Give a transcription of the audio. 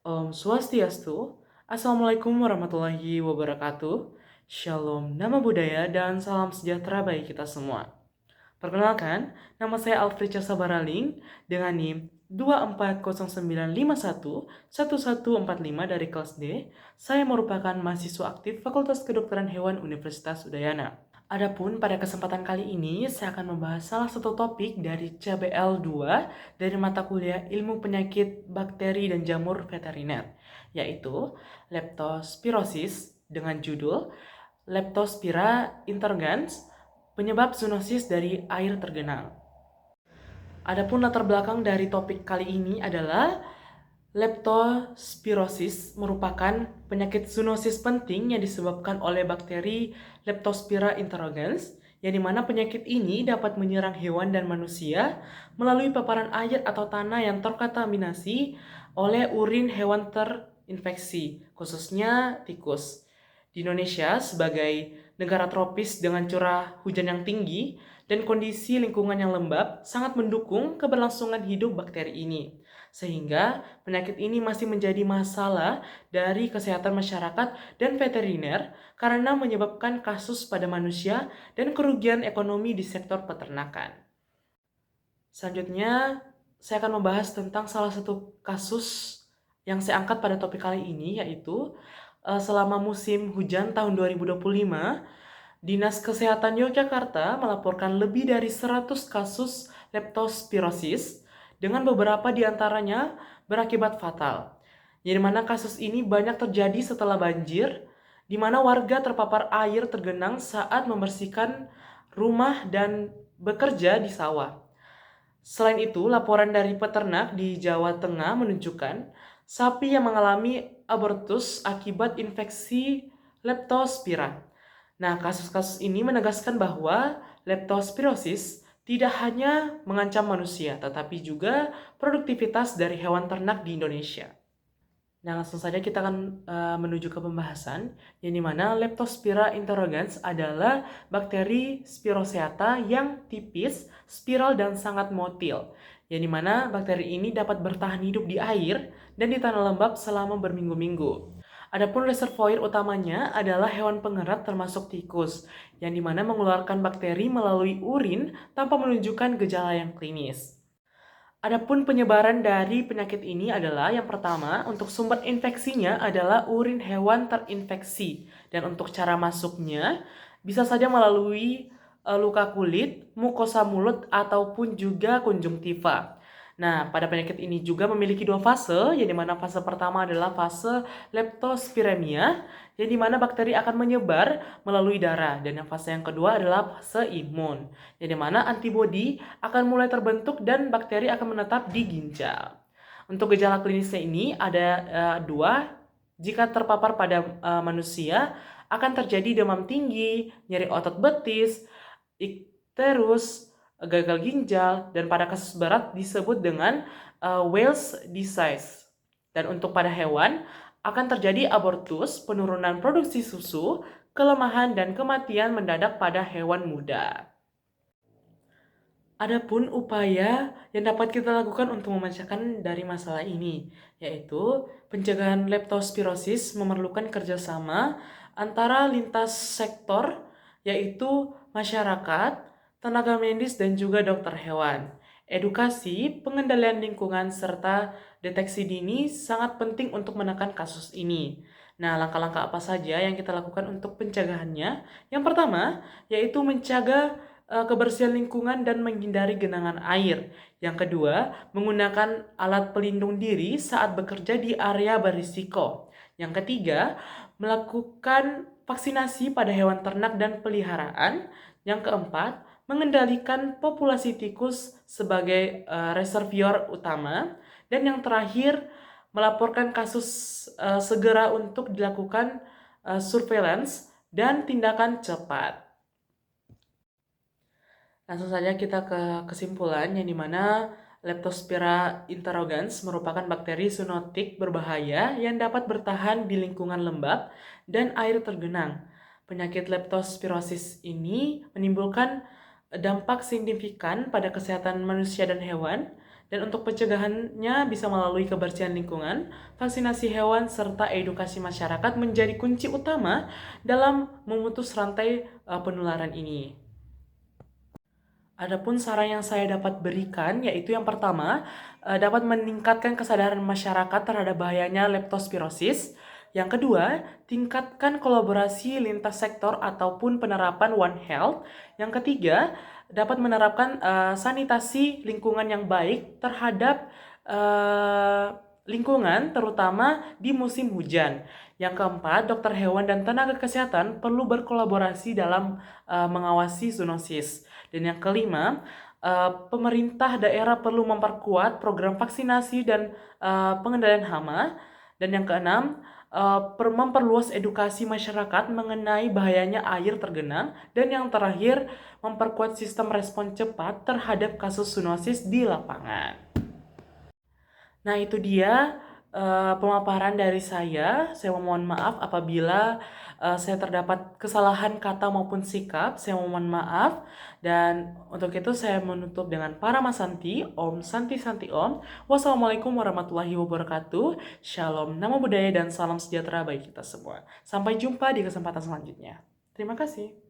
Om Swastiastu, Assalamualaikum warahmatullahi wabarakatuh, Shalom, nama budaya, dan salam sejahtera bagi kita semua. Perkenalkan, nama saya Alfrica Sabaraling dengan NIM 240951145 dari kelas D. Saya merupakan mahasiswa aktif Fakultas Kedokteran Hewan Universitas Udayana. Adapun pada kesempatan kali ini, saya akan membahas salah satu topik dari CBL 2 dari mata kuliah Ilmu Penyakit Bakteri dan Jamur Veteriner, yaitu Leptospirosis dengan judul Leptospira intergens, penyebab zoonosis dari air tergenang. Adapun latar belakang dari topik kali ini adalah leptospirosis merupakan penyakit zoonosis penting yang disebabkan oleh bakteri Leptospira interrogens, yang dimana penyakit ini dapat menyerang hewan dan manusia melalui paparan air atau tanah yang terkontaminasi oleh urin hewan terinfeksi, khususnya tikus. Di Indonesia, sebagai negara tropis dengan curah hujan yang tinggi dan kondisi lingkungan yang lembab, sangat mendukung keberlangsungan hidup bakteri ini. Sehingga penyakit ini masih menjadi masalah dari kesehatan masyarakat dan veteriner karena menyebabkan kasus pada manusia dan kerugian ekonomi di sektor peternakan. Selanjutnya, saya akan membahas tentang salah satu kasus yang saya angkat pada topik kali ini, yaitu selama musim hujan tahun 2025, Dinas Kesehatan Yogyakarta melaporkan lebih dari 100 kasus leptospirosis dengan beberapa di antaranya berakibat fatal. Di mana kasus ini banyak terjadi setelah banjir, di mana warga terpapar air tergenang saat membersihkan rumah dan bekerja di sawah. Selain itu, laporan dari peternak di Jawa Tengah menunjukkan sapi yang mengalami abortus akibat infeksi leptospira. Nah, kasus-kasus ini menegaskan bahwa leptospirosis tidak hanya mengancam manusia, tetapi juga produktivitas dari hewan ternak di Indonesia. Nah, langsung saja kita akan menuju ke pembahasan, yang dimana Leptospira interrogens adalah bakteri Spiroceata yang tipis, spiral, dan sangat motil. Yang dimana bakteri ini dapat bertahan hidup di air dan di tanah lembab selama berminggu-minggu. Adapun reservoir utamanya adalah hewan pengerat termasuk tikus, yang dimana mengeluarkan bakteri melalui urin tanpa menunjukkan gejala yang klinis. Adapun penyebaran dari penyakit ini adalah yang pertama, untuk sumber infeksinya adalah urin hewan terinfeksi, dan untuk cara masuknya bisa saja melalui luka kulit, mukosa mulut, ataupun juga konjungtiva. Nah, pada penyakit ini juga memiliki dua fase, yang dimana fase pertama adalah fase leptospiremia, yang dimana bakteri akan menyebar melalui darah, dan yang fase yang kedua adalah fase imun, yang dimana antibodi akan mulai terbentuk dan bakteri akan menetap di ginjal. Untuk gejala klinisnya ini ada dua. Jika terpapar pada manusia, akan terjadi demam tinggi, nyeri otot betis, ikterus, gagal ginjal, dan pada kasus berat disebut dengan Wales disease. Dan untuk pada hewan, akan terjadi abortus, penurunan produksi susu, kelemahan, dan kematian mendadak pada hewan muda. Adapun upaya yang dapat kita lakukan untuk memecahkan dari masalah ini, yaitu pencegahan leptospirosis memerlukan kerjasama antara lintas sektor, yaitu masyarakat, tenaga medis, dan juga dokter hewan. Edukasi, pengendalian lingkungan, serta deteksi dini sangat penting untuk menekan kasus ini. Nah, langkah-langkah apa saja yang kita lakukan untuk pencegahannya? Yang pertama, yaitu mencegah kebersihan lingkungan dan menghindari genangan air. Yang kedua, menggunakan alat pelindung diri saat bekerja di area berisiko. Yang ketiga, melakukan vaksinasi pada hewan ternak dan peliharaan. Yang keempat, mengendalikan populasi tikus sebagai reservoir utama. Dan yang terakhir, melaporkan kasus segera untuk dilakukan surveillance dan tindakan cepat. Langsung saja kita ke kesimpulan, yang dimana Leptospira interrogens merupakan bakteri zoonotik berbahaya yang dapat bertahan di lingkungan lembab dan air tergenang. Penyakit leptospirosis ini menimbulkan dampak signifikan pada kesehatan manusia dan hewan, Dan untuk pencegahannya bisa melalui kebersihan lingkungan, vaksinasi hewan, serta edukasi masyarakat menjadi kunci utama dalam memutus rantai penularan ini. Adapun saran yang saya dapat berikan yaitu yang pertama, dapat meningkatkan kesadaran masyarakat terhadap bahayanya leptospirosis. Yang kedua, tingkatkan kolaborasi lintas sektor ataupun penerapan One Health. Yang ketiga, dapat menerapkan sanitasi lingkungan yang baik terhadap lingkungan terutama di musim hujan. Yang keempat, dokter hewan dan tenaga kesehatan perlu berkolaborasi dalam mengawasi zoonosis. Dan yang kelima, pemerintah daerah perlu memperkuat program vaksinasi dan pengendalian hama. Dan yang keenam, memperluas edukasi masyarakat mengenai bahayanya air tergenang. Dan yang terakhir, memperkuat sistem respon cepat terhadap kasus zoonosis di lapangan. Nah, itu dia pemaparan dari saya. Saya mohon maaf apabila saya terdapat kesalahan kata maupun sikap. Saya mohon maaf. Dan untuk itu saya menutup dengan Paramasanti, Om Santi Santi Om. Wassalamualaikum warahmatullahi wabarakatuh. Shalom, namo buddhaya dan salam sejahtera bagi kita semua. Sampai jumpa di kesempatan selanjutnya. Terima kasih.